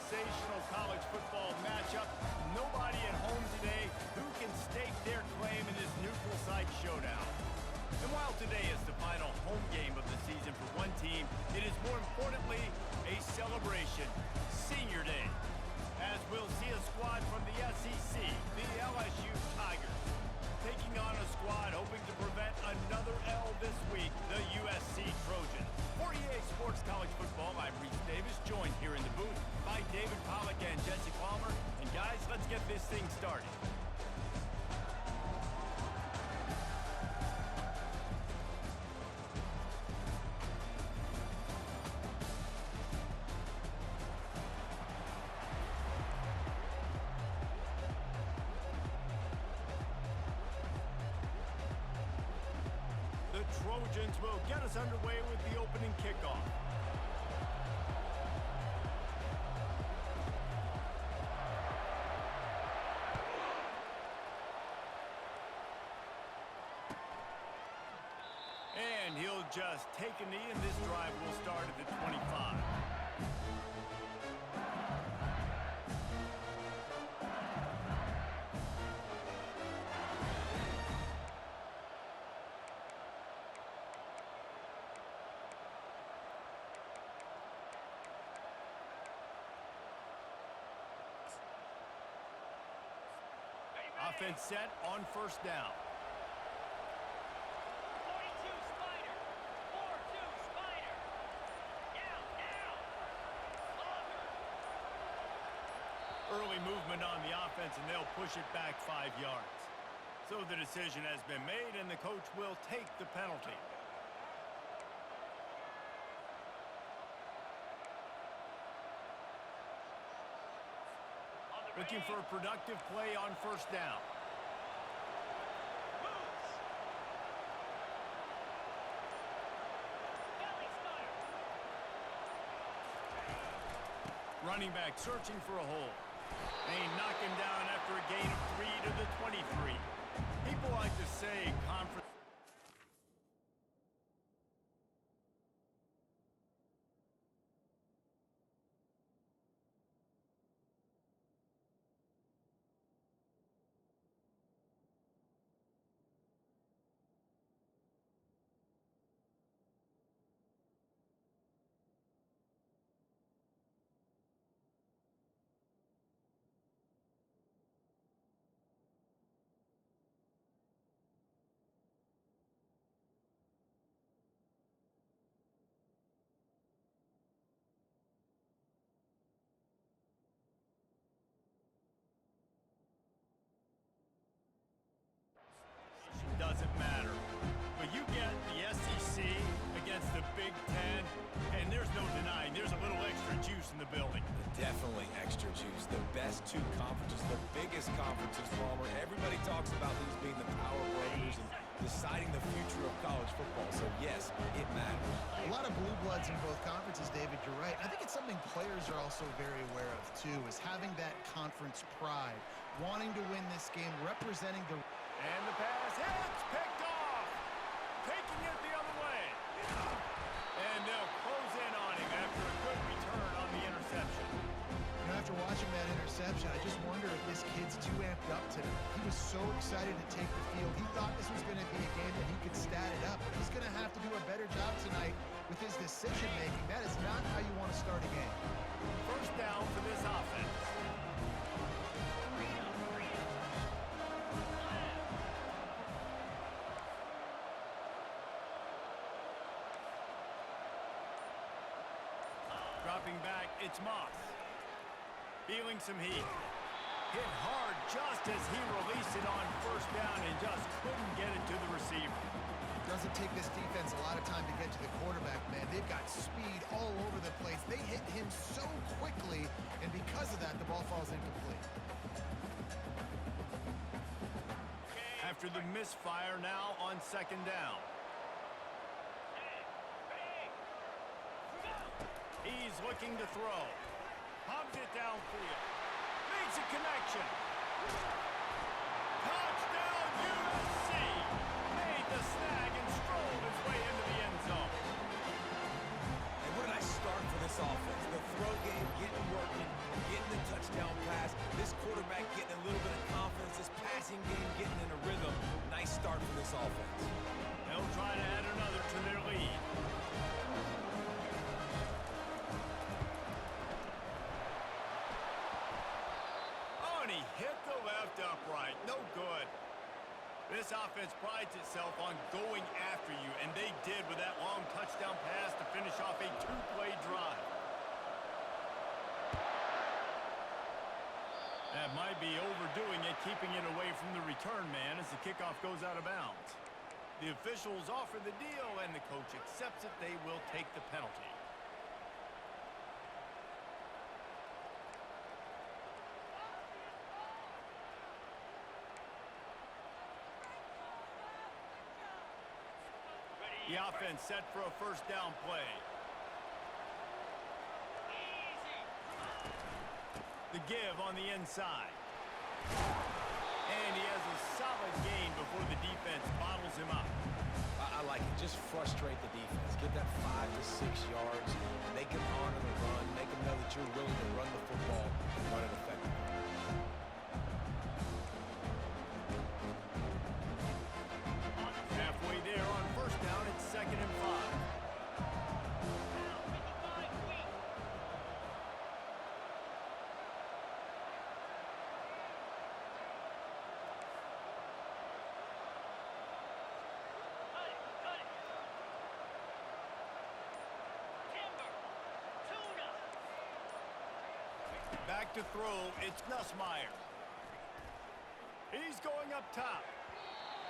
sensational college football matchup. Nobody at home today who can stake their claim in this neutral site showdown. And while today is the final home game of the season for one team, it is more importantly a celebration, Senior Day, as we'll see a squad from the SEC, the LSU Tigers, taking on a squad hoping to prevent another L this week, the USC Trojans. For EA Sports College Football, I'm Reese Davis, joined here in the booth by David Pollack and Jesse Palmer. And guys, let's get this thing started. Trojans will get us underway with the opening kickoff. And he'll just take a knee, and this drive will start at the 25. Offense set on first down. 42 Spider. 4-2 Spider. Down. Early movement on the offense, and they'll push it back 5 yards. So the decision has been made, and the coach will take the penalty. Looking for a productive play on first down. Running back searching for a hole. They knock him down after a gain of 3 to the 23. People like to say conference. Doesn't matter. But you get the SEC against the Big Ten, and there's no denying there's a little extra juice in the building. Definitely extra juice. The best two conferences, the biggest conferences, Palmer. Everybody talks about these being the power breakers and deciding the future of college football. So, yes, it matters. A lot of blue bloods in both conferences, David. You're right. I think it's something players are also very aware of, too, is having that conference pride, wanting to win this game, representing the... And the pass hits, picked off, taking it the other way. And they'll close in on him after a good return on the interception. You know, after watching that interception, I just wonder if this kid's too amped up today. He was so excited to take the field. He thought this was going to be a game that he could stat it up. But he's going to have to do a better job tonight with his decision-making. That is not how you want to start a game. First down for this offense. Dropping back, it's Moss. Feeling some heat. Hit hard just as he released it on first down and just couldn't get it to the receiver. Doesn't take this defense a lot of time to get to the quarterback, man. They've got speed all over the place. They hit him so quickly, and because of that, the ball falls incomplete. After the misfire, now on second down. He's looking to throw. Pumps it downfield. Makes a connection. Touchdown USC. Made the snag and strolled his way into the end zone. And where did I start for this offense? The throw game getting working, Hit the left upright. No good. This offense prides itself on going after you, and they did with that long touchdown pass to finish off a two-play drive. That might be overdoing it, keeping it away from the return man as the kickoff goes out of bounds. The officials offer the deal, and the coach accepts it. They will take the penalty. The offense set for a first down play. The give on the inside. And he has a solid gain before the defense bottles him up. I like it. Just frustrate the defense. Get that 5 to 6 yards. Make them honor the run. Make them know that you're willing to run the football and run it effectively. Halfway there on first down, it's 2nd and 5. Back to throw, it's Nussmeier. He's going up top.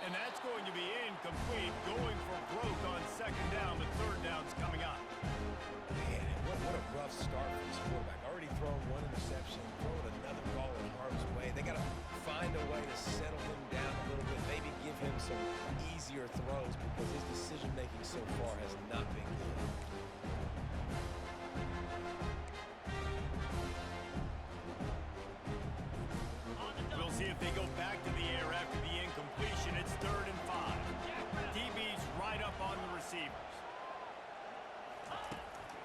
And that's going to be incomplete, going for broke on 2nd down, but 3rd down's coming up. Man, what a rough start for this quarterback. Already thrown one interception, throwing another ball in harm's way. They got to find a way to settle him down a little bit, maybe give him some easier throws because his decision-making so far has not been good. We'll see if they go back to the air after the incompletion. It's 3rd and 5. DB's right up on the receivers.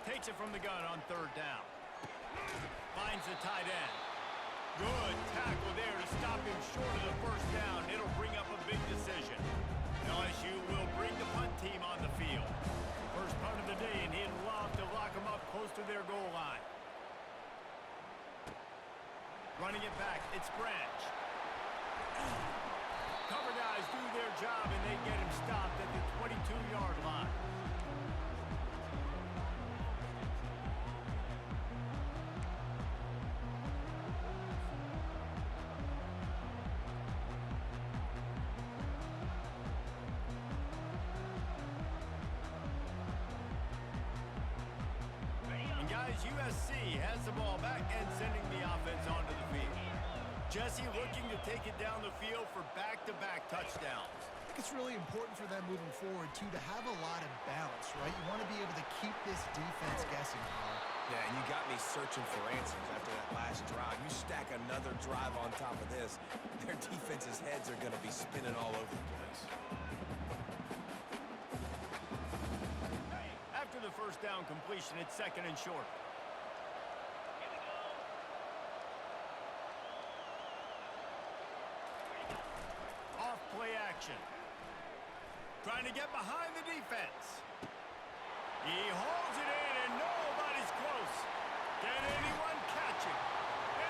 Takes it from the gun on 3rd down. Finds the tight end. Good tackle there to stop him short of the first down. It'll bring up a big decision. LSU will bring the punt team on the field. First punt of the day, and he'd love to lock them up close to their goal line. Running it back, it's Branch. Cover guys do their job, and they get him stopped at the 22-yard line. And guys, USC has the ball back and sending the offense onto the field. Jesse looking to take it down the field for back-to-back touchdowns. I think it's really important for them moving forward, too, to have a lot of balance, right? You want to be able to keep this defense guessing, Carl. Yeah, and you got me searching for answers after that last drive. You stack another drive on top of this, their defense's heads are going to be spinning all over the place. After the first down completion, it's 2nd and short. Play action. Trying to get behind the defense. He holds it in, and nobody's close. Can anyone catch him?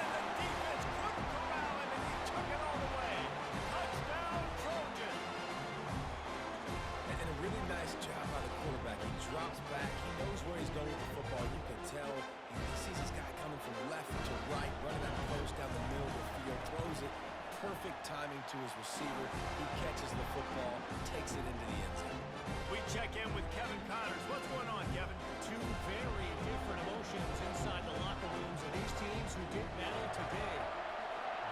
And the defense couldn't corral him, and he took it all the way. Touchdown, Trojans. And a really nice job by the quarterback. He drops back. He knows where he's going with the football. You can tell. He sees this guy coming from left to right, running that post down the middle of the field, throws it. Perfect timing to his receiver. He catches the football, takes it into the end zone. We check in with Kevin Connors. What's going on, Kevin? Two very different emotions inside the locker rooms of these teams who did battle today.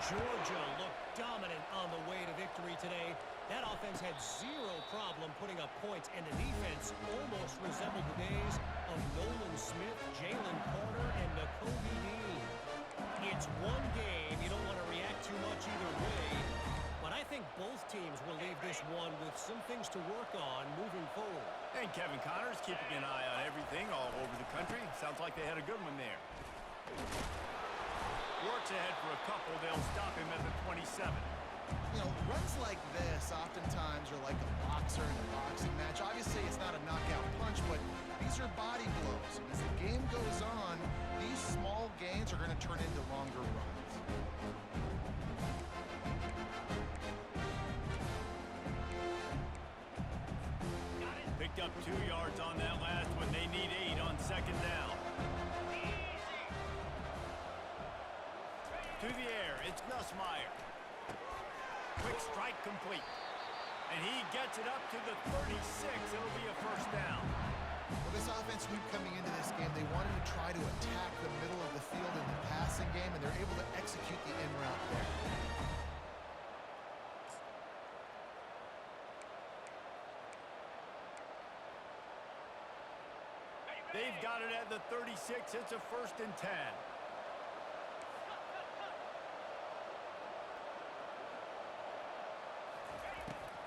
Georgia looked dominant on the way to victory today. That offense had zero problem putting up points, and the defense almost resembled the days of Nolan Smith, Jalen Carter, and Nakobe Dean. It's one game. You don't want to react too much either way. But I think both teams will leave this one with some things to work on moving forward. And Kevin Connors keeping an eye on everything all over the country. Sounds like they had a good one there. Works ahead for a couple. They'll stop him at the 27. You know, runs like this oftentimes are like a boxer in a boxing match. Obviously, it's not a knockout punch, but these are body blows. As the game goes on, these small gains are going to turn into longer runs. To the air, it's Nussmeier. Quick strike complete. And he gets it up to the 36. It'll be a first down. Well, this offense knew coming into this game they wanted to try to attack the middle of the field in the passing game, and they're able to execute the in route there. They've got it at the 36. It's a 1st and 10.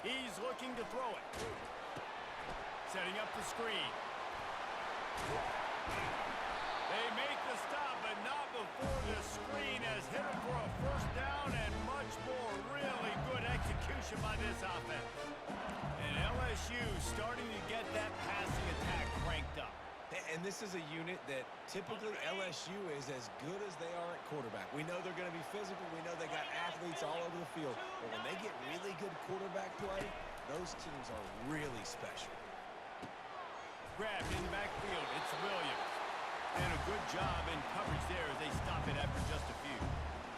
He's looking to throw it. Setting up the screen. They make the stop, but not before the screen has hit him for a first down, and much more really good execution by this offense. And LSU starting to get that passing attack cranked up. And this is a unit that typically LSU is as good as they are at quarterback. We know they're going to be physical. We know they got athletes all over the field. But when they get really good quarterback play, those teams are really special. Grabbed in the backfield. It's Williams. And a good job in coverage there as they stop it after just a few.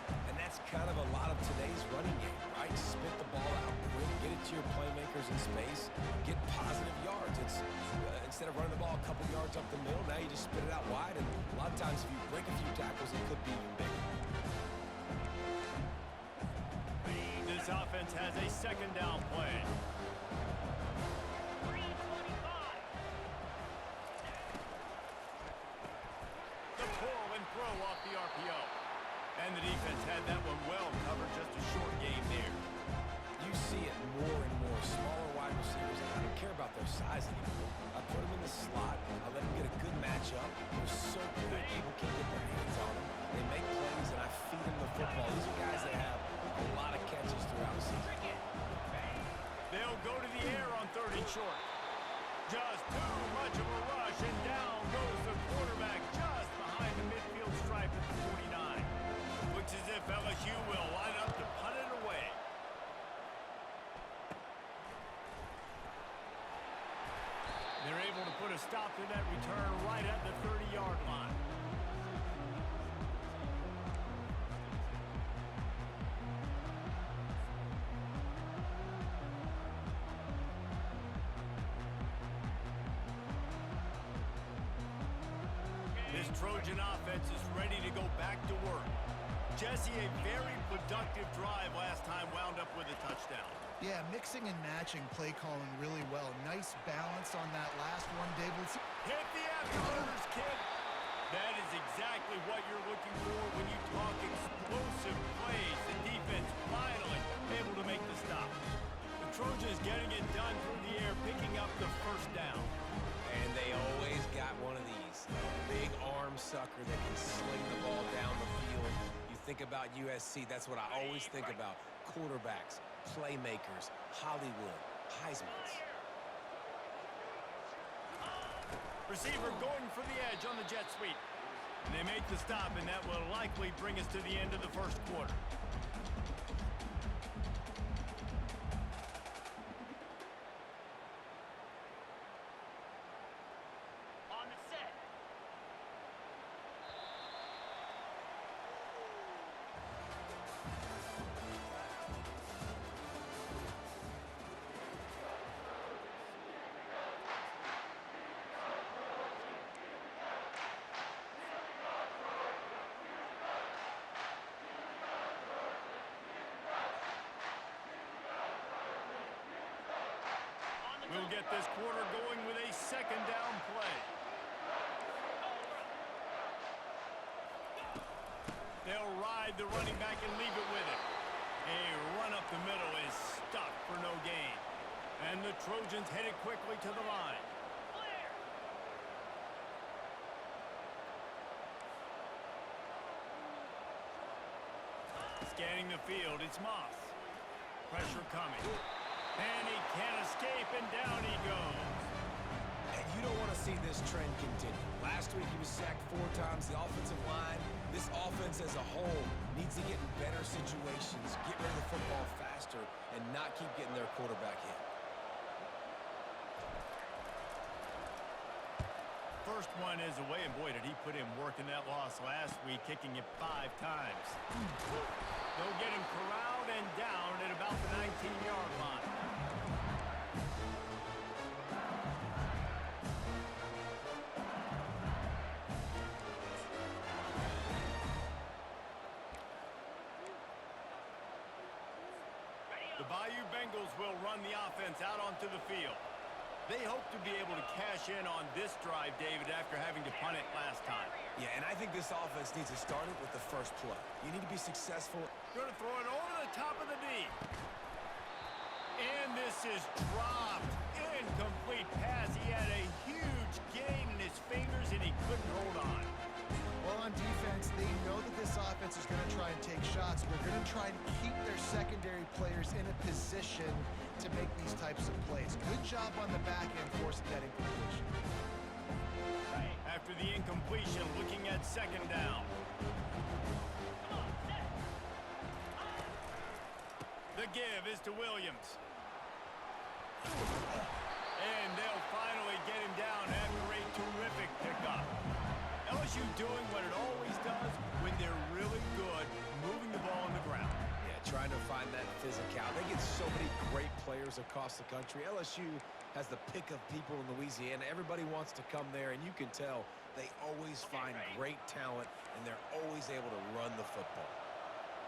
And that's kind of a lot of today's running game, right? Spit the ball out quick, get it to your playmakers in space, get positive yards. It's instead of running the ball a couple yards up the middle, now you just spit it out wide, and a lot of times if you break a few tackles, it could be even bigger. This offense has a 2nd down play. 3:25. The pull and throw off the RPO. And the defense had that one well covered, just a short game there. You see it more and more. Smaller wide receivers, I don't care about their size anymore. I put them in the slot. I let them get a good matchup. They're so good. People can't get their hands on them. They make plays, and I feed them the football. These are guys that have a lot of catches throughout the season. They'll go to the air on 3rd and short. Just too much of a rush, and down goes the quarterback just behind the midfield stripe at the 49. Looks as if LSU will line up to punt it away. They're able to put a stop to that return right at the 30-yard line. This Trojan offense is ready to go back to work. Jesse, a very productive drive last time, wound up with a touchdown. Yeah, mixing and matching play calling really well. Nice balance on that last one, David. Hit the afterburners, kid. That is exactly what you're looking for when you talk explosive plays. The defense finally able to make the stop. The Trojans getting it done through the air, picking up the 1st down. And they always got one of these. Big arm sucker that can sling the ball down the field. You think about USC, that's what I always think about. Quarterbacks, playmakers, Hollywood, Heismans. Receiver going for the edge on the jet sweep. And they make the stop, and that will likely bring us to the end of the 1st quarter. On the set. We'll get this quarter going with a 2nd down play. They'll ride the running back and leave it with him. A run up the middle is stuck for no gain. And the Trojans headed quickly to the line. Clear. Scanning the field, it's Moss. Pressure coming. And he can't escape, and down he goes. And you don't want to see this trend continue. Last week he was sacked 4 times. The offensive line, this offense as a whole, needs to get in better situations, get rid of the football faster, and not keep getting their quarterback hit. first one is away, and boy, did he put in work in that loss last week, kicking it 5 times. They'll get him corralled and down at about the 19-yard line. The Bayou Bengals will run the offense out onto the field. They hope to be able to cash in on this drive, David, after having to punt it last time. Yeah, and I think this offense needs to start it with the first play. You need to be successful. Going to throw it over the top of the D. And this is dropped. Incomplete pass. He had a huge gain in his fingers, and he couldn't hold on. Well, on defense, they know that this offense is going to try and take shots. They're going to try and keep their secondary players in a position to make these types of plays. Good job on the back end forcing that incompletion. After the incompletion, looking at second down. The give is to Williams. And they'll finally get him down after a terrific pickup. LSU doing what it always does when they're really good, moving the ball on the ground. Yeah, trying to find that physicality. They get so many great players across the country. LSU has the pick of people in Louisiana. Everybody wants to come there, and you can tell they always find great talent, and they're always able to run the football.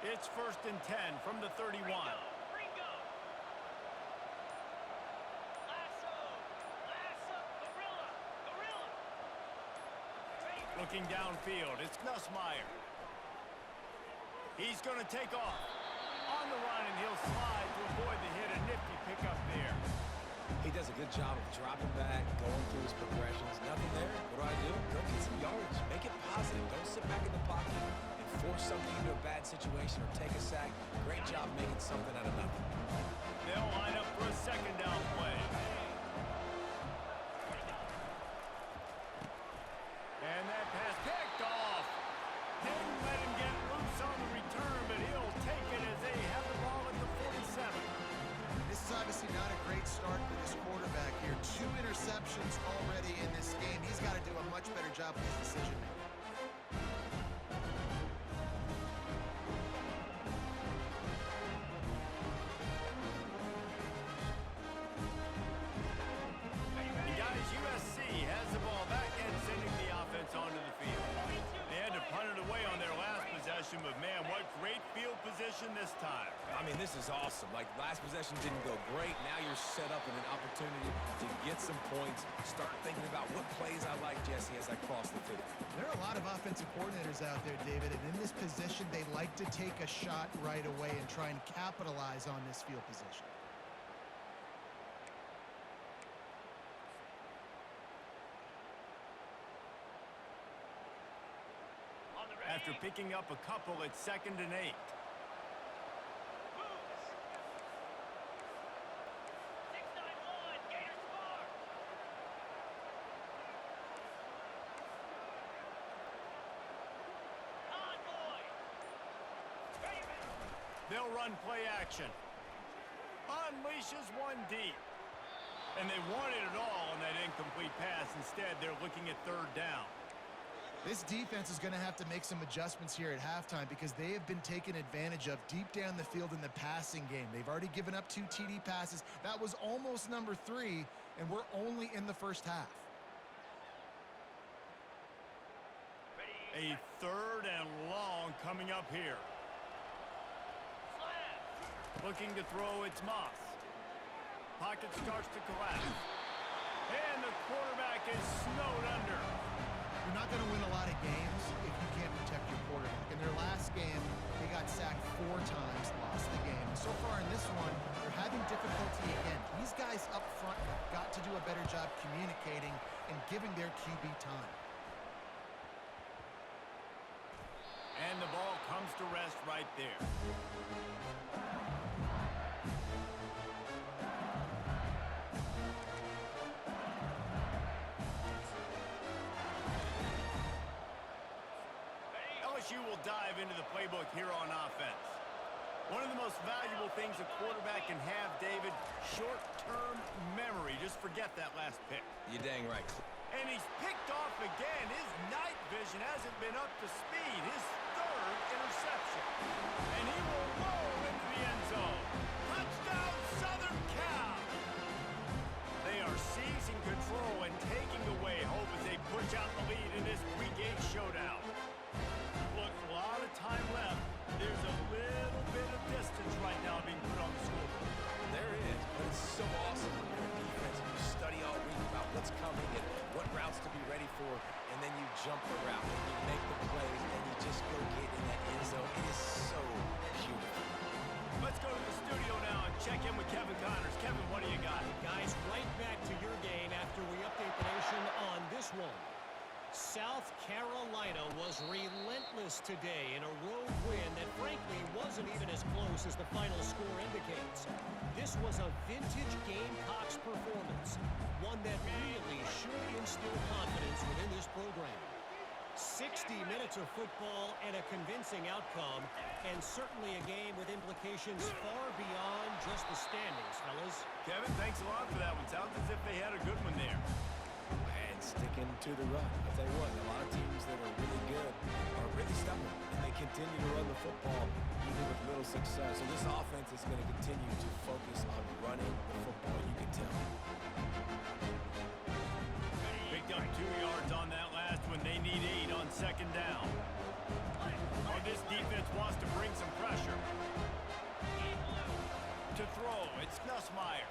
It's 1st and 10 from the 31. Ringo. Lasso. Gorilla. Looking downfield, it's Nussmeier. He's going to take off. On the run, and he'll slide to avoid the hit. A nifty pickup there. He does a good job of dropping back, going through his progressions. Nothing there. What do? Go get some yards. Make it positive. Don't sit back in the pocket and force something into a bad situation or take a sack. Great job making something out of nothing. They'll line up for a second down play. And that pass picked off. Didn't let him get loose on the return, but he'll take it as they have the ball at the 47. This is obviously not a great start for this quarterback here. 2 interceptions already in this game. He's got to do a much better job with his decision-making. And guys, USC has the ball back and sending the offense onto the field. They had to punt it away on their last possession, but man, what great field position this time. I mean, this is awesome. Like, last possession didn't go great. Now you're set up in an opportunity to get some points. Start thinking about what plays I like, Jesse, as I cross the field. There are a lot of offensive coordinators out there, David, and in this position, they like to take a shot right away and try and capitalize on this field position. After picking up a couple, it's 2nd and 8. 6-9-1. Gators score. Convoy. They'll run play action. Unleashes one deep. And they wanted it all on that incomplete pass. Instead, they're looking at 3rd down. This defense is going to have to make some adjustments here at halftime because they have been taken advantage of deep down the field in the passing game. They've already given up 2 TD passes. That was almost number 3, and we're only in the first half. A 3rd and long coming up here. Looking to throw, it's Moss. Pocket starts to collapse. And the quarterback is snowed under. You're not going to win a lot of games if you can't protect your quarterback. In their last game, they got sacked 4 times, lost the game. So far in this one, they're having difficulty again. These guys up front have got to do a better job communicating and giving their QB time. And the ball comes to rest right there. LSU will dive into the playbook here on offense. One of the most valuable things a quarterback can have, David, short-term memory. Just forget that last pick. You're dang right. And he's picked off again. His night vision hasn't been up to speed. His third interception. And he will roll into the end zone. Touchdown, Southern Cal! They are seizing control and taking away hope as they push out the lead in this Week 8 showdown. Look, a lot of time left. There's a little bit of distance right now being put on the scoreboard. There is, but it's so awesome when you're in defense and you study all week about what's coming and what routes to be ready for, and then you jump the route and you make the plays and you just go get in that end zone. It is so beautiful. Let's go to the studio now and check in with Kevin Connors. Kevin, what do you got? Guys, right back to your game after we update the nation on this one. South Carolina was relentless today in a road win that frankly wasn't even as close as the final score indicates. This was a vintage Gamecocks performance, one that really should instill confidence within this program. 60 minutes of football and a convincing outcome, and certainly a game with implications far beyond just the standings, fellas. Kevin, thanks a lot for that one. Sounds as if they had a good one there. And sticking to the run. I'll tell you what, a lot of teams that are really good are really stubborn, and they continue to run the football even with little success. So this offense is going to continue to focus on running the football, you can tell. Picked up 2 yards on that last one. They need 8 on second down. Oh, this defense wants to bring some pressure. To throw, it's Nussmeier.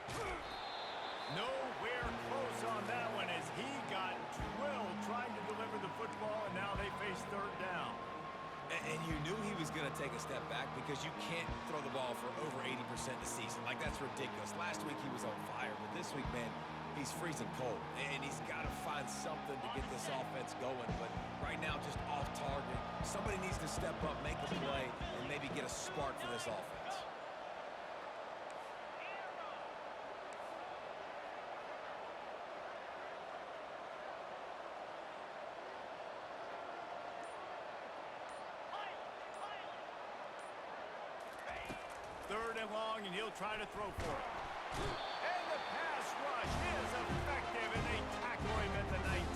Nowhere close on that one as he got drilled trying to deliver the football, and now they face third down. And you knew he was going to take a step back because you can't throw the ball for over 80% a season. Like, that's ridiculous. Last week he was on fire, but this week, man, he's freezing cold. And he's got to find something to get this offense going. But right now, just off target. Somebody needs to step up, make a play, and maybe get a spark for this offense. Third and long, and he'll try to throw for it. And the pass rush is effective, and they tackle him at the 19.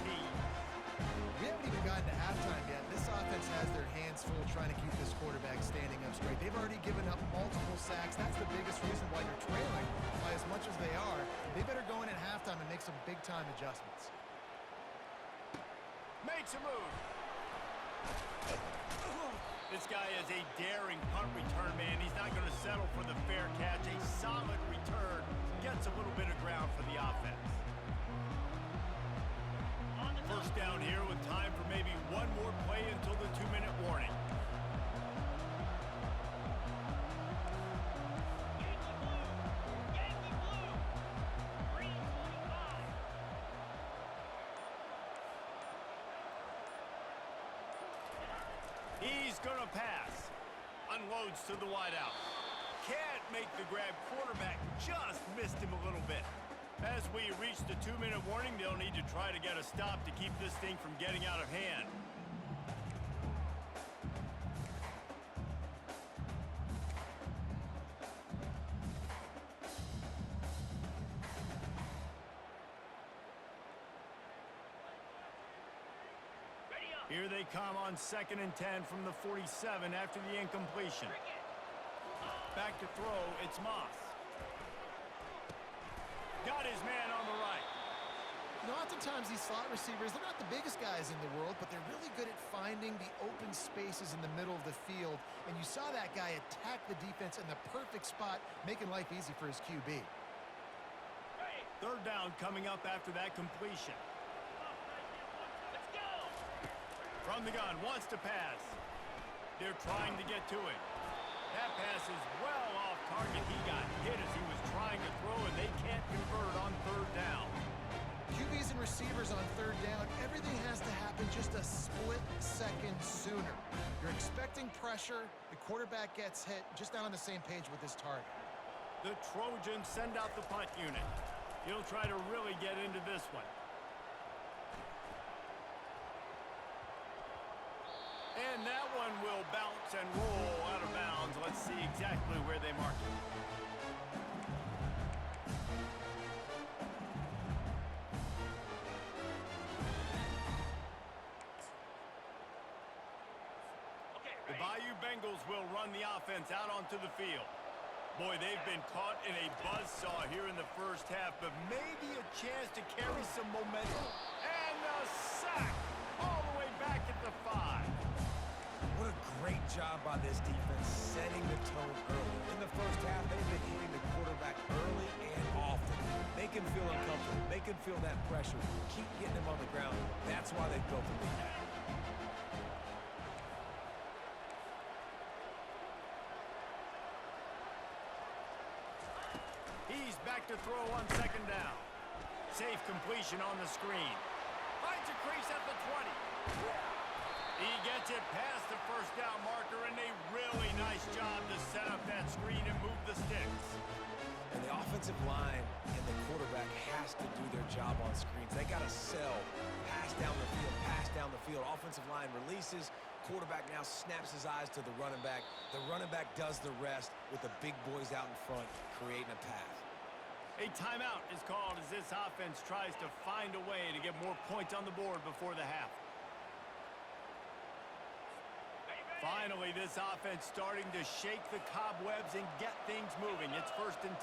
We haven't even gotten to halftime yet. This offense has their hands full trying to keep this quarterback standing up straight. They've already given up multiple sacks. That's the biggest reason why they're trailing by as much as they are. They better go in at halftime and make some big-time adjustments. Makes a move. This guy is a daring punt return man. He's not going to settle for the fair catch. A solid return gets a little bit of ground for the offense. First down here with time for maybe one more play until the 2-minute warning. Yankee blue. Green 25. He's going to pass. Unloads to the wideout. Can't make the grab. Quarterback just missed him a little bit. As we reach the 2-minute warning, they'll need to try to get a stop to keep this thing from getting out of hand. Ready up. Here they come on 2nd and 10 from the 47 after the incompletion. Back to throw, it's Moss. Got his man on the right. You know, oftentimes these slot receivers, they're not the biggest guys in the world, but they're really good at finding the open spaces in the middle of the field. And you saw that guy attack the defense in the perfect spot, making life easy for his QB. Third down coming up after that completion. Let's go. From the gun, wants to pass. They're trying to get to it. That pass is well off target. He got hit as he was trying to throw, and they can't convert on third down. QBs and receivers on third down, everything has to happen just a split second sooner. You're expecting pressure, the quarterback gets hit, just not on the same page with his target. The Trojans send out the punt unit. He'll try to really get into this one. And that one will bounce and roll out of bounds. Let's see exactly where they mark it. Bengals will run the offense out onto the field. Boy, they've been caught in a buzzsaw here in the first half, but maybe a chance to carry some momentum. And a sack all the way back at the 5. What a great job by this defense setting the tone early. In the first half, they've been hitting the quarterback early and often. Make him feel uncomfortable. Make him feel that pressure. Keep getting him on the ground. That's why they built the lead. He's back to throw on second down. Safe completion on the screen. Finds a crease at the 20. He gets it past the first down marker, and a really nice job to set up that screen and move the sticks. And the offensive line and the quarterback has to do their job on screens. They got to sell. Pass down the field, pass down the field. Offensive line releases. Quarterback now snaps his eyes to the running back. The running back does the rest with the big boys out in front, creating a path. A timeout is called as this offense tries to find a way to get more points on the board before the half. Finally, this offense starting to shake the cobwebs and get things moving. It's 1st and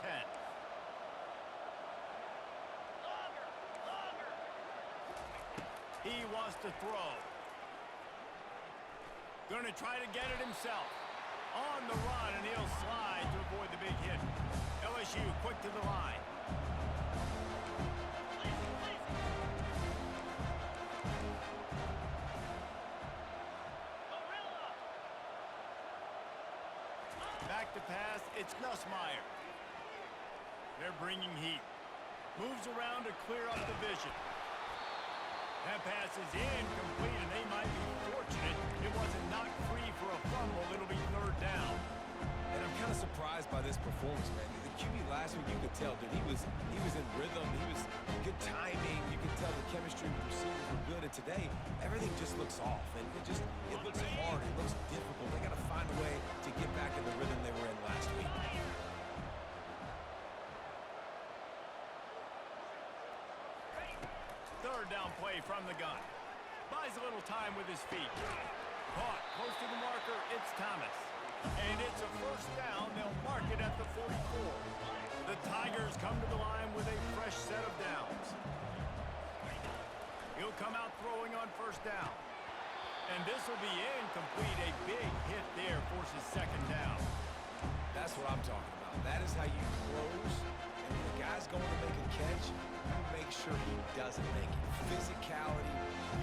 10. He wants to throw. Going to try to get it himself. On the run, and he'll slide to avoid the big hit. LSU quick to the line. Back to pass, it's Nussmeier. They're bringing heat. Moves around to clear up the vision. That pass is incomplete, and they might be fortunate it wasn't knocked free for a fumble. It'll be 3rd down. And I'm kind of surprised by this performance, man. The QB last week, you could tell, dude, he was in rhythm. He was good timing. You could tell the chemistry with the receivers were good. And today, everything just looks off. And it looks hard. It looks difficult. They got to find a way to get back in the rhythm they were in last week. 3rd down play from the gun. Buys a little time with his feet. Caught close to the marker, it's Thomas. And it's a 1st down. They'll mark it at the 44. The Tigers come to the line with a fresh set of downs. He'll come out throwing on 1st down. And this will be incomplete. A big hit there forces 2nd down. That's what I'm talking about. That is how you close. And when the guy's going to make a catch, you make sure he doesn't make it. Physicality,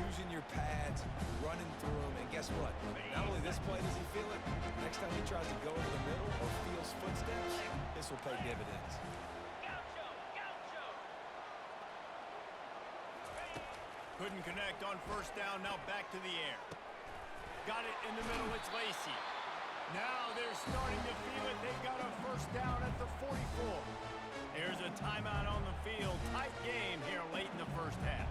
using your pads, running through them. And guess what? Not only this play does he feel it, next time he tries to go over the middle or feels footsteps, this will pay dividends. Couldn't connect on 1st down. Now back to the air. Got it in the middle. It's Lacy. Now they're starting to feel it. They've got a 1st down at the 44. There's a timeout on the field. Tight game here late in the first half.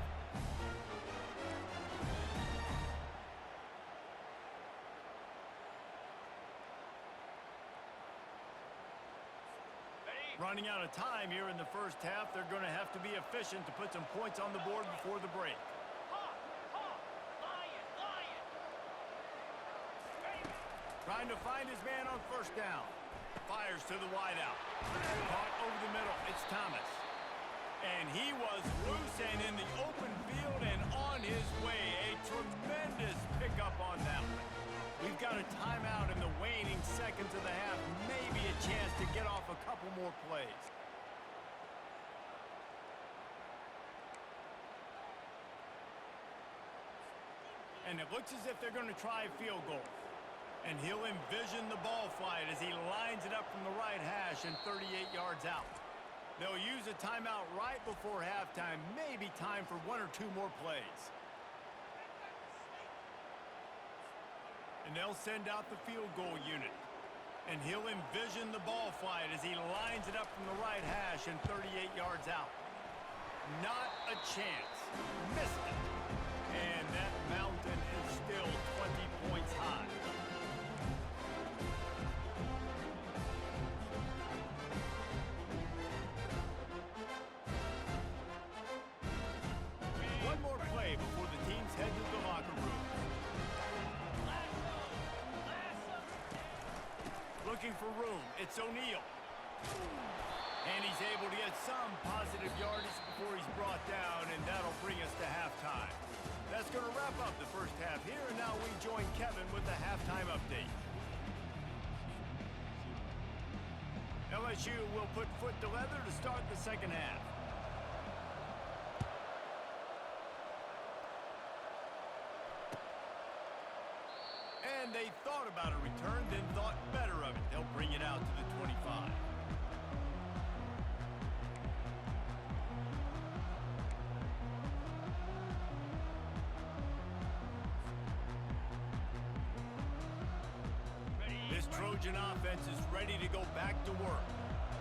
Running out of time here in the first half. They're going to have to be efficient to put some points on the board before the break. Trying to find his man on 1st down. Fires to the wideout. Caught over the middle. It's Thomas. And he was loose and in the open field and on his way. A tremendous pickup on that one. We've got a timeout in the waning seconds of the half. Maybe a chance to get off a couple more plays. And it looks as if they're going to try a field goal. And he'll envision the ball flight as he lines it up from the right hash and 38 yards out. They'll use a timeout right before halftime. Maybe time for 1 or 2 more plays. And they'll send out the field goal unit. And he'll envision the ball flight as he lines it up from the right hash and 38 yards out. Not a chance. Missed it. And that mountain is still 20 points high. One more play before the teams head to the locker room. looking for room. It's O'Neal. And he's able to get some positive yardage before he's brought down, and that'll bring us to halftime. That's going to wrap up the first half here, and now we join Kevin with the halftime update. LSU will put foot to leather to start the second half. And they thought about a return, then thought better of it. They'll bring it out to the 25. This Trojan offense is ready to go back to work.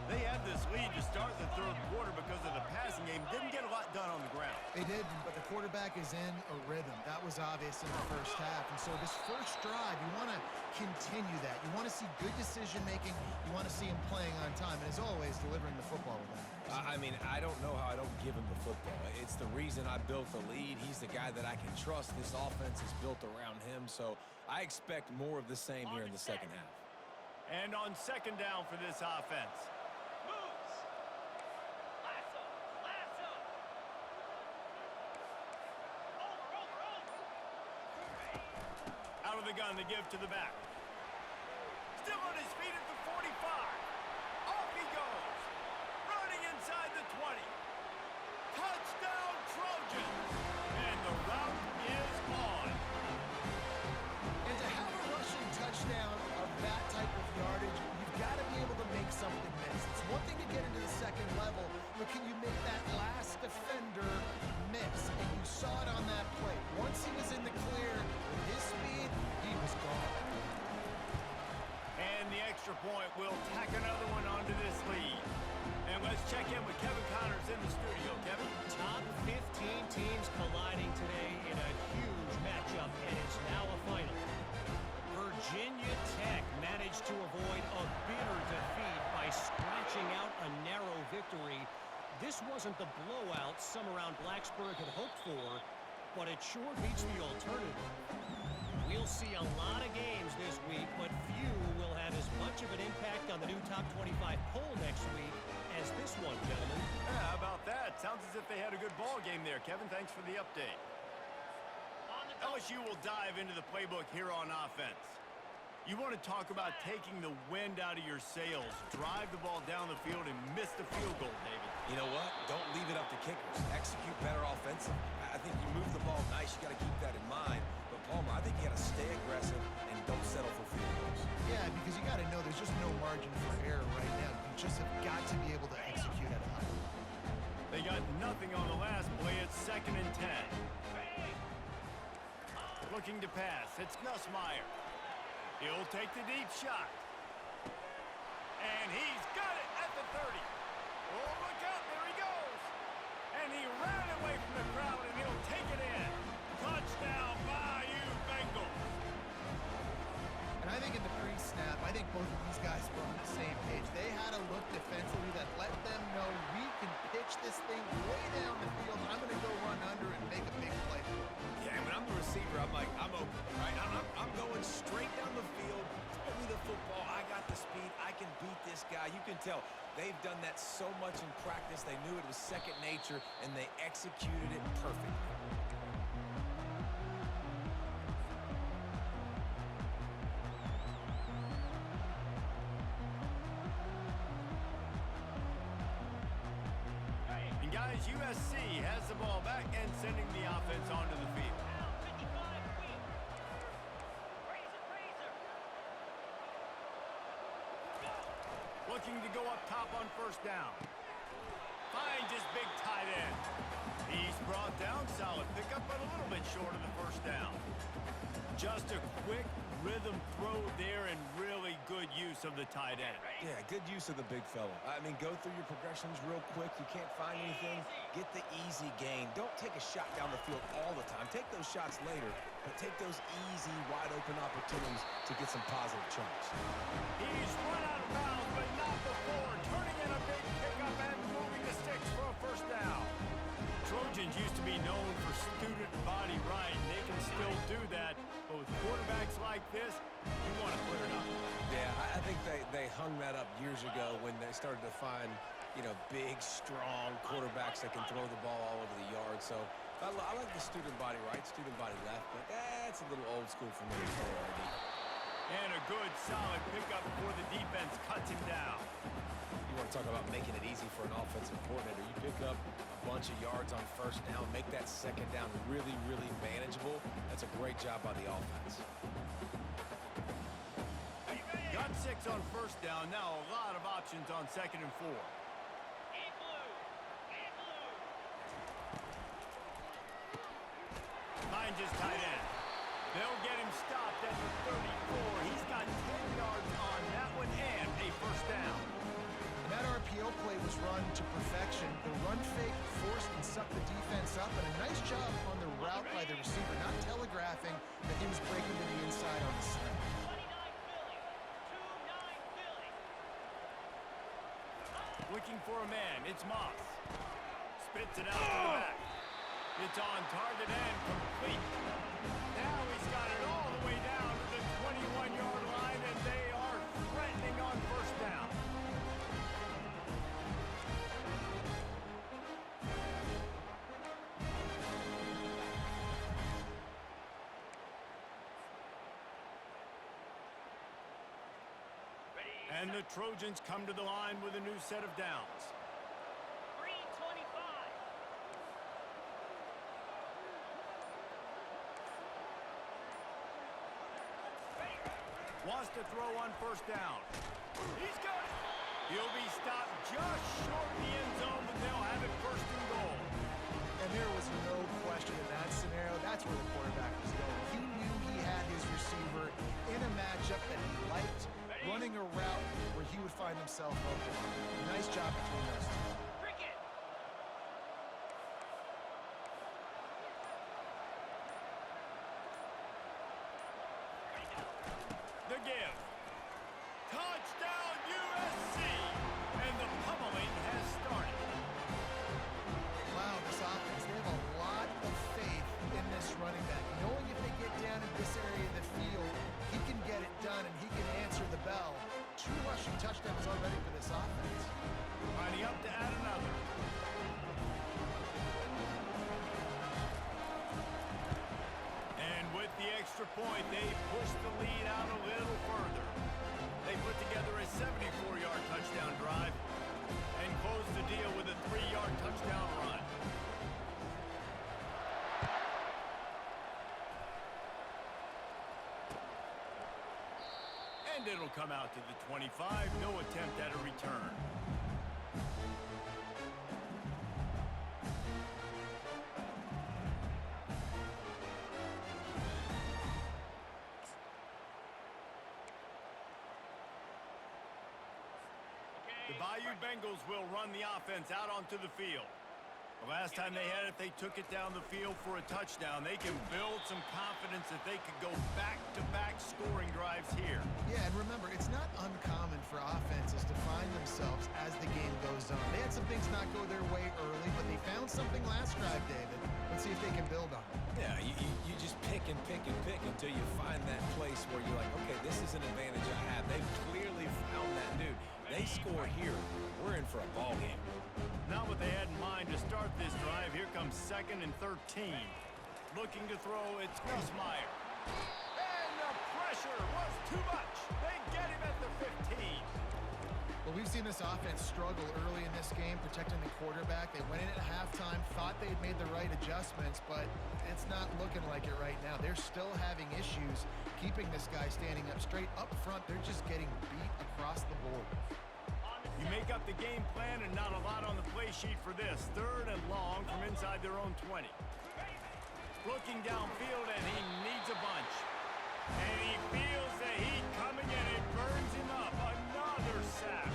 They had this lead to start the third quarter because of the passing game. Didn't get a lot done on the ground. They did, but the quarterback is in a rhythm. That was obvious in the first half. And so this first drive, you want to continue that. You want to see good decision-making. You want to see him playing on time. And as always, delivering the football with that. I mean, I don't know how I don't give him the football. It's the reason I built the lead. He's the guy that I can trust. This offense is built around him. So I expect more of the same here in the second half. And on second down for this offense. Moves. Lasso. Lasso. Over. Out of the gun to give to the back. Still on his feet at the 45. Off he goes. Running inside the 20. Touchdown Trojans. And the route is on. And to have a rushing touchdown of that type of yardage, you've got to be able to make something miss. It's one thing to get into the second level, but can you make that last defender miss? And you saw it on that play. Once he was in the clear with his speed, he was gone. And the extra point will tack another one onto this lead. And let's check in with Kevin Connors in the studio. Kevin? Top 15 teams colliding today in a huge matchup, and it's now a final. Virginia Tech managed to avoid a bitter defeat by scratching out a narrow victory. This wasn't the blowout some around Blacksburg had hoped for, but it sure beats the alternative. We'll see a lot of games this week, but few will have as much of an impact on the new top 25 poll next week as this one, gentlemen. How about that? Sounds as if they had a good ball game there. Kevin, thanks for the update. LSU will dive into the playbook here on offense. You want to talk about taking the wind out of your sails. Drive the ball down the field and miss the field goal, David. You know what? Don't leave it up to kickers. Execute better offensively. I think you move the ball nice. You got to keep that in mind. But Palmer, I think you got to stay aggressive and don't settle for field goals. Yeah, because you got to know there's just no margin for error right now. You just have got to be able to execute at a high level. They got nothing on the last play. It's 2nd and 10. Looking to pass. It's Nussmeier. He'll take the deep shot. And he's got it at the 30. Oh, look out. There he goes. And he ran away from the crowd, and he'll take it in. Touchdown, Bayou Bengals. And I think in the pre-snap, I think both of these guys were on the same page. They had a look defensively that let them know we can pitch this thing way down the field. I'm going to go run under and make a big play. Yeah, when I'm the receiver, I'm like, I'm open, right? I'm going straight down the field. Throw me the football. I got the speed. I can beat this guy. You can tell they've done that so much in practice. They knew it was second nature, and they executed it perfectly. And guys, USC has the ball back and sending the offense onto the field. Now 55 feet. Razor. Go. Looking to go up top on first down. Finds his big tight end. He's brought down. Solid pickup, but a little bit short of the first down. Just a quick rhythm throw there and really good use of the tight end. Yeah, good use of the big fella. I mean, go through your progressions real quick. You can't find anything. Get the easy gain. Don't take a shot down the field all the time. Take those shots later, but take those easy, wide-open opportunities to get some positive chunks. He's run out of bounds, but not before. Turning in a big pickup and moving the sticks for a first down. Trojans used to be known for student body right. They can still do that, but with quarterbacks like this, you want to clear it up. Yeah, I think they hung that up years ago when they started to find, you know, big, strong quarterbacks that can throw the ball all over the yard. So I like the student body right, student body left, but that's a little old school for me. And a good, solid pickup before the defense cuts him down. You want to talk about making it easy for an offensive coordinator. You pick up a bunch of yards on first down, make that second down really, really manageable. That's a great job by the offense. Got 6 on first down. Now a lot of options on 2nd and 4. In blue. In blue. Finds his tight end. They'll get him stopped at the 34. He's got 10 yards on that one and a first down. And that RPO play was run to perfection. The run fake forced and sucked the defense up, and a nice job on the route by the receiver, not telegraphing that he was breaking to the inside on the slant. 29 Philly. 2-9 Philly. Looking for a man. It's Moss. Spits it out to the back. It's on target and complete. Now he's got it all the way down to the 21-yard line, and they are threatening on first down. And the Trojans come to the line with a new set of downs. Green 25. Wants to throw on first down. He's got it. He'll be stopped just short of the end zone, but they'll have it first and goal. And there was no question in that scenario. That's where the quarterback was going. He knew he had his receiver in a matchup that he liked, running a route where he would find himself open. Nice job between those two. Cricket. The give. Touchdown USC! And the pummeling has started. Wow, this offense, they have a lot of faith in this running back. Knowing if they get down in this area of the field, he can get it done and he can answer the bell. 2 rushing touchdowns already for this offense. Lining up to add another. And with the extra point, they push the lead out a little further. They put together a 74-yard touchdown drive and close the deal with a 3-yard touchdown run. And it'll come out to the 25. No attempt at a return. The Bayou Bengals will run the offense out onto the field. The last time they had it, they took it down the field for a touchdown. They can build some confidence that they could go back-to-back scoring drives here. Yeah, and remember, it's not uncommon for offenses to find themselves as the game goes on. They had some things not go their way early, but they found something last drive, David. Let's see if they can build on it. Yeah, you just pick and pick and pick until you find that place where you're like, okay, this is an advantage I have. They've clearly found that dude. They score here. We're in for a ball game. Not what they had in mind to start this drive. Here comes 2nd and 13. Looking to throw, it's Nussmeier. And the pressure was too much. They get him at the 15. Well, we've seen this offense struggle early in this game, protecting the quarterback. They went in at halftime, thought they had made the right adjustments, but it's not looking like it right now. They're still having issues keeping this guy standing up straight. Up front, they're just getting beat across the board. You make up the game plan and not a lot on the play sheet for this. 3rd and long from inside their own 20. Looking downfield, and he needs a bunch. And he feels the heat coming, and it burns him up. Another sack.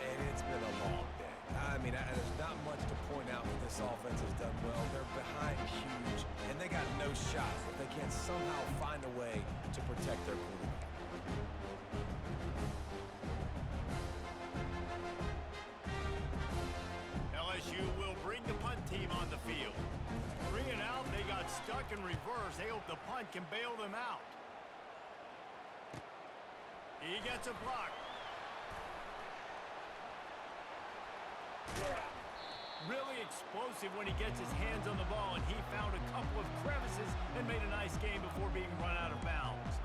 And it's been a long day. I mean, there's not much to point out that this offense has done well. They're behind huge, and they got no shot if they can't somehow find a way to protect their quarterback. LSU will bring the punt team on the field. 3 and out, they got stuck in reverse. They hope the punt can bail them out. He gets a block. Really explosive when he gets his hands on the ball, and he found a couple of crevices and made a nice game before being run out of bounds.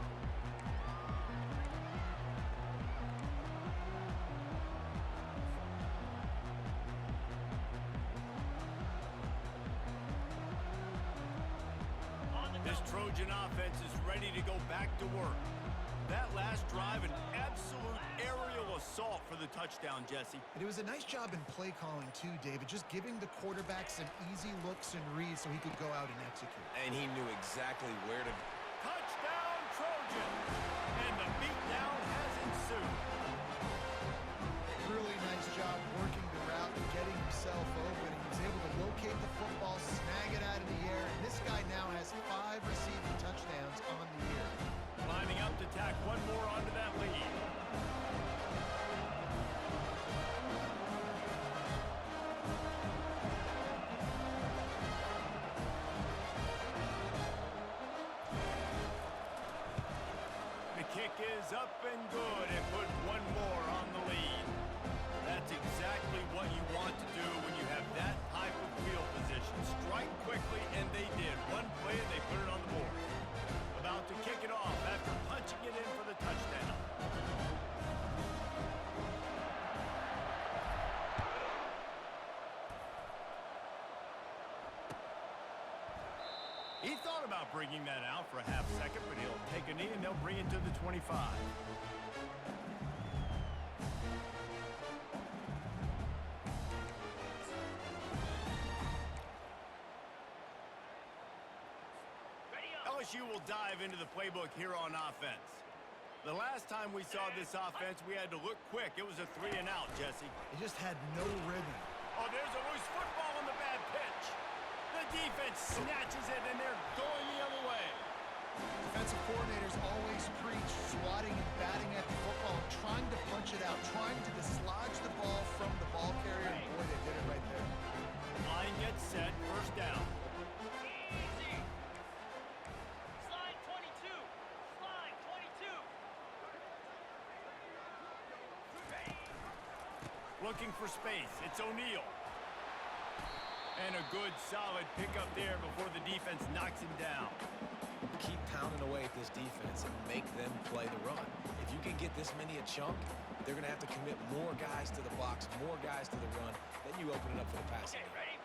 This Trojan offense is ready to go back to work. That last drive, an absolute aerial assault for the touchdown, Jesse. And it was a nice job in play calling too, David, just giving the quarterback some easy looks and reads so he could go out and execute. And he knew exactly where to... Touchdown, Trojan! And the beatdown has ensued. Really nice job working the route and getting himself open. He was able to locate the football, snag it out of the air, and this guy now has 5 receiving touchdowns on the year. Lining up to tack one more onto that lead. The kick is up and good and put one more on the lead. That's exactly what you want to do when you have that type of field position. Strike quickly, and they did. One play, and they put it on the board. About to kick it off after punching it in for the touchdown. He thought about bringing that out for a half second, but he'll take a knee and they'll bring it to the 25. LSU will dive into the playbook here on offense. The last time we saw this offense, we had to look quick. It was a 3-and-out, Jesse. He just had no rhythm. Oh, there's a loose football on the bad pitch. The defense snatches it, and they're going the other way. Defensive coordinators always preach swatting and batting at the football, trying to punch it out, trying to dislodge the ball from the ball carrier. And boy, they did it right there. Line gets set, first down. Easy. Slide 22. Slide 22. Looking for space. It's O'Neal. And a good, solid pickup there before the defense knocks him down. Keep pounding away at this defense and make them play the run. If you can get this many a chunk, they're going to have to commit more guys to the box, more guys to the run. Then you open it up for the passing. Okay, ready?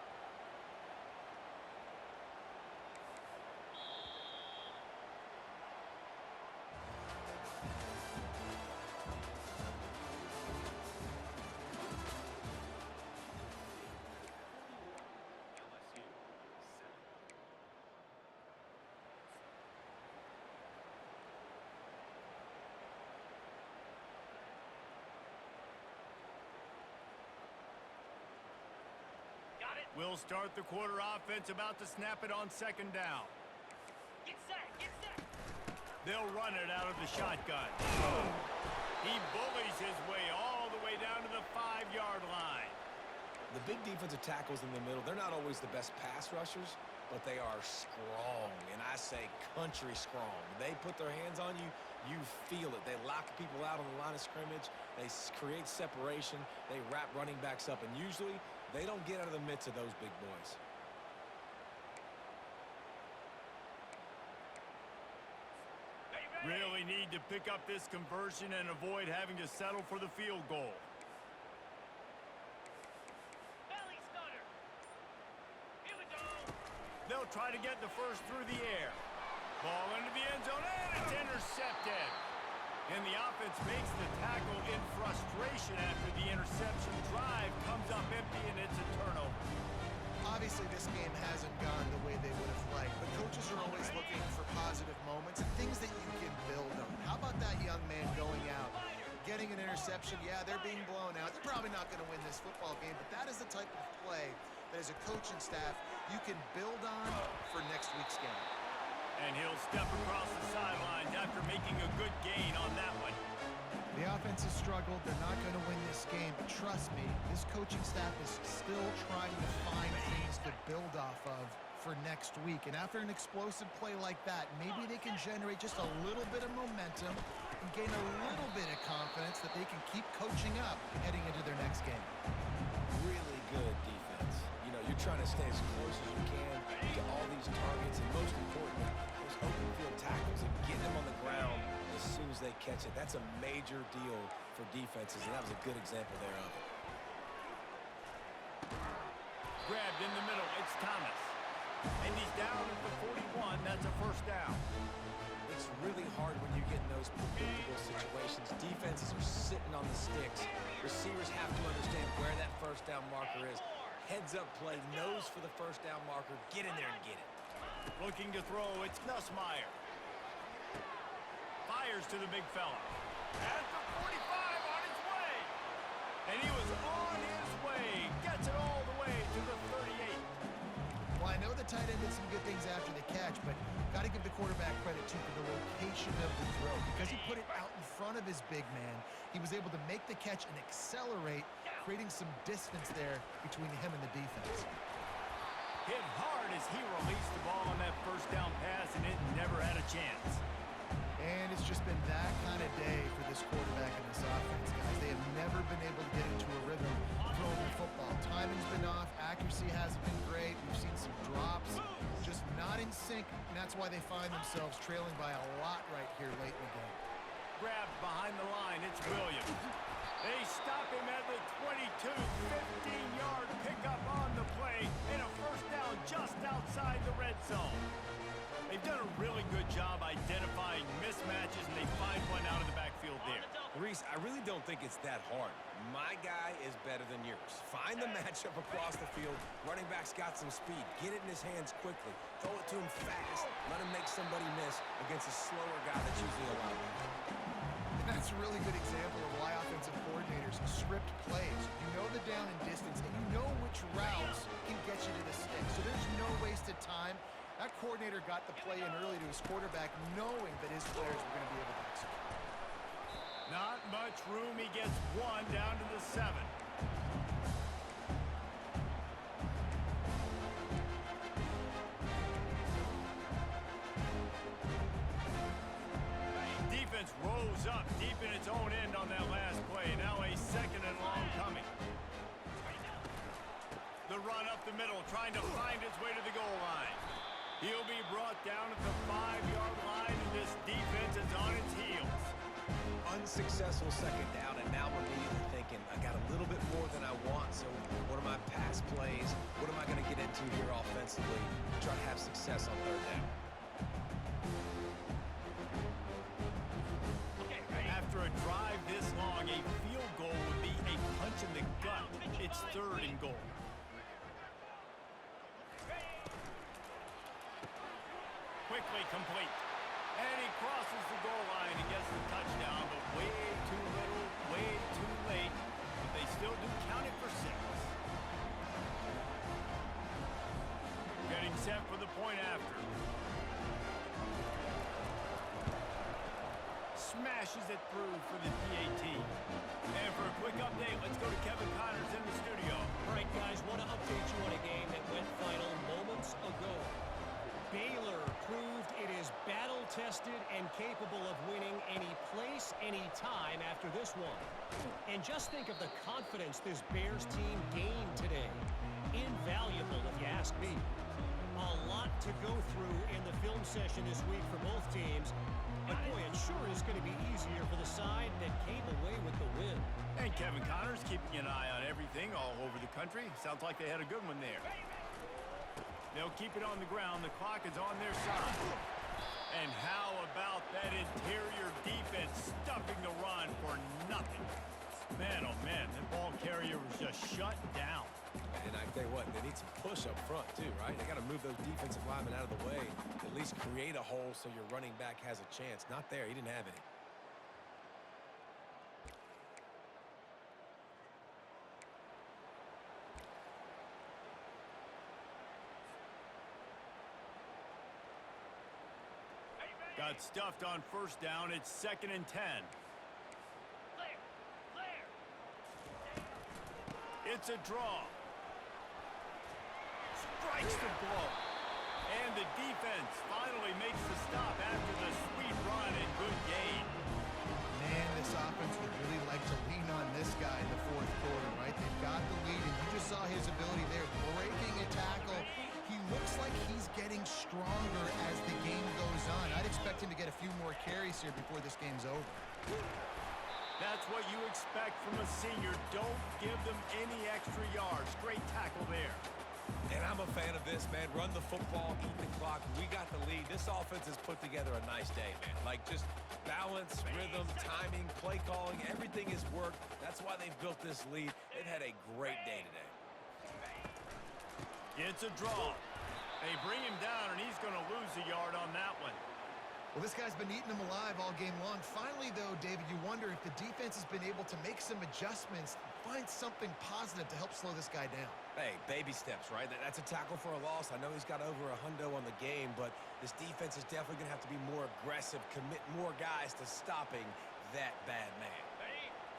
Got it. We'll start the quarter offense, about to snap it on second down. Get set. Get set. They'll run it out of the shotgun. He bullies his way all the way down to the 5-yard line. The big defensive tackles in the middle, they're not always the best pass rushers, but they are strong, and I say country strong. They put their hands on you, you feel it. They lock people out on the line of scrimmage. They create separation. They wrap running backs up, and usually they don't get out of the midst of those big boys. Really need to pick up this conversion and avoid having to settle for the field goal. Belly stunner. Here we go. They'll try to get the first through the air. Ball into the end zone, and it's intercepted. And the offense makes the tackle in frustration after the interception. Drive comes up empty, and it's a turnover. Obviously, this game hasn't gone the way they would have liked, but coaches are always looking for positive moments and things that you can build on. How about that young man going out, getting an interception? Yeah, they're being blown out. They're probably not going to win this football game, but that is the type of play that as a coach and staff you can build on for next week's game. And he'll step across the sidelines after making a good gain on that one. The offense has struggled. They're not going to win this game, but trust me, this coaching staff is still trying to find things to build off of for next week. And after an explosive play like that, maybe they can generate just a little bit of momentum and gain a little bit of confidence that they can keep coaching up heading into their next game. Really good defense. You know, you're trying to stay as close as you can to all these targets, and most importantly, those open field tackles and getting them on the ground as soon as they catch it. That's a major deal for defenses, and that was a good example there of it. Grabbed in the middle. It's Thomas. And he's down at the 41. That's a first down. It's really hard when you get in those predictable situations. Defenses are sitting on the sticks. Receivers have to understand where that first down marker is. Heads up play, nose for the first down marker. Get in there and get it. Looking to throw. It's Nussmeier. Fires to the big fella. At the 45 on his way. And he was on his way. Gets it all the way to the 38. Well, I know the tight end did some good things after the catch, but got to give the quarterback credit, too, for the location of the throw. Because he put it out in front of his big man, he was able to make the catch and accelerate, creating some distance there between him and the defense. Hit hard as he released the ball on that first down pass, and it never had a chance. And it's just been that kind of day for this quarterback and this offense, guys. They have never been able to get into a rhythm throwing the football. Timing's been off. Accuracy hasn't been great. We've seen some drops. Just not in sync, and that's why they find themselves trailing by a lot right here late in the game. Grabbed behind the line. It's Williams. They stop him at the 22. 15-yard pickup on the play, and a first down just outside the red zone. They've done a really good job identifying mismatches, and they find one out of the backfield there. Reese, I really don't think it's that hard. My guy is better than yours. Find the matchup across the field. Running back's got some speed. Get it in his hands quickly. Throw it to him fast. Let him make somebody miss against a slower guy that's usually a lot better. And that's a really good example of why offensive coordinators script plays. You know the down and distance, and you know which routes can get you to the stick. So there's no wasted time. That coordinator got the play in early to his quarterback, knowing that his players were going to be able to execute. Not much room. He gets one down to the 7. Defense rose up deep in its own end on that last play. Now a second and long coming. The run up the middle, trying to find its way to the goal line. He'll be brought down at the 5-yard line, and this defense is on its heels. Unsuccessful second down, and now we're immediately thinking, I got a little bit more than I want, so what are my pass plays? What am I going to get into here offensively to try to have success on third down? After a drive this long, a field goal would be a punch in the gut. It's 3rd and goal. Quickly complete. And he crosses the goal line and gets the touchdown, but way too little, way too late. But they still do count it for 6. Getting set for the point after. Smashes it through for the PAT. And for a quick update, let's go to Kevin Connors in the studio. All right, guys, want to update you on a game that went final moments ago. Baylor proved it is battle-tested and capable of winning any place, any time after this one. And just think of the confidence this Bears team gained today. Invaluable, if you ask me. A lot to go through in the film session this week for both teams. But boy, it sure is going to be easier for the side that came away with the win. And Kevin Connors keeping an eye on everything all over the country. Sounds like they had a good one there. They'll keep it on the ground. The clock is on their side. And how about that interior defense stuffing the run for nothing? Man, oh man, that ball carrier was just shut down. And I tell you what, they need some push up front too, right? They got to move those defensive linemen out of the way. At least create a hole so your running back has a chance. Not there. He didn't have any. Got stuffed on first down. It's 2nd and 10. Clear. Clear. It's a draw. Strikes the blow. And the defense finally makes the stop after the sweet run and good gain. Man, this offense would really like more carries here before this game's over. That's what you expect from a senior. Don't give them any extra yards. Great tackle there. And I'm a fan of this, man. Run the football, eat the clock. We got the lead. This offense has put together a nice day, man. Like, just balance, rhythm, timing, play calling, everything has worked. That's why they've built this lead. They've had a great day today. It's a draw. They bring him down, and he's going to lose a yard on that one. Well, this guy's been eating them alive all game long. Finally, though, David, you wonder if the defense has been able to make some adjustments, find something positive to help slow this guy down. Hey, baby steps, right? That's a tackle for a loss. I know he's got over a hundo on the game, but this defense is definitely going to have to be more aggressive, commit more guys to stopping that bad man.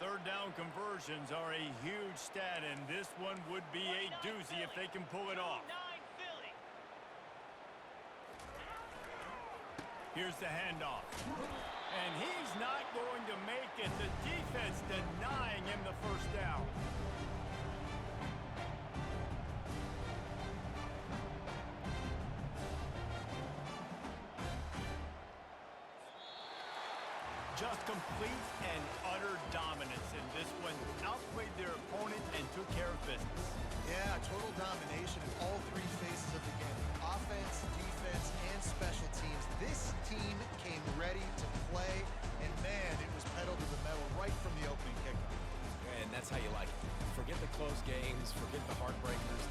Third down conversions are a huge stat, and this one would be a doozy if they can pull it off. 9 Philly. Here's the handoff. And he's not going to make it. The defense denying him the first down. Just complete and utter dominance in this one. Outplayed their opponent and took care of business. Yeah, total domination in all three phases of the game. Offense, defense, and special teams. This team came ready to play, and man, it was pedal to the metal right from the opening kickoff. And that's how you like it. Forget the close games, forget the heartbreakers,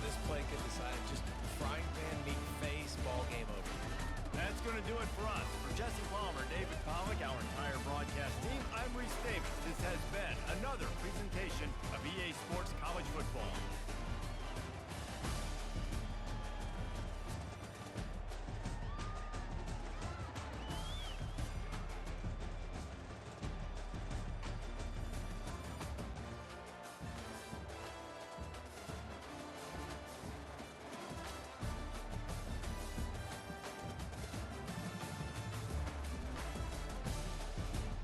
this play could decide, just frying pan meet face, ball game over. That's going to do it for us. For Jesse Palmer, David Pollack, our entire broadcast team, I'm Reese Davis. This has been another presentation of EA Sports College Football.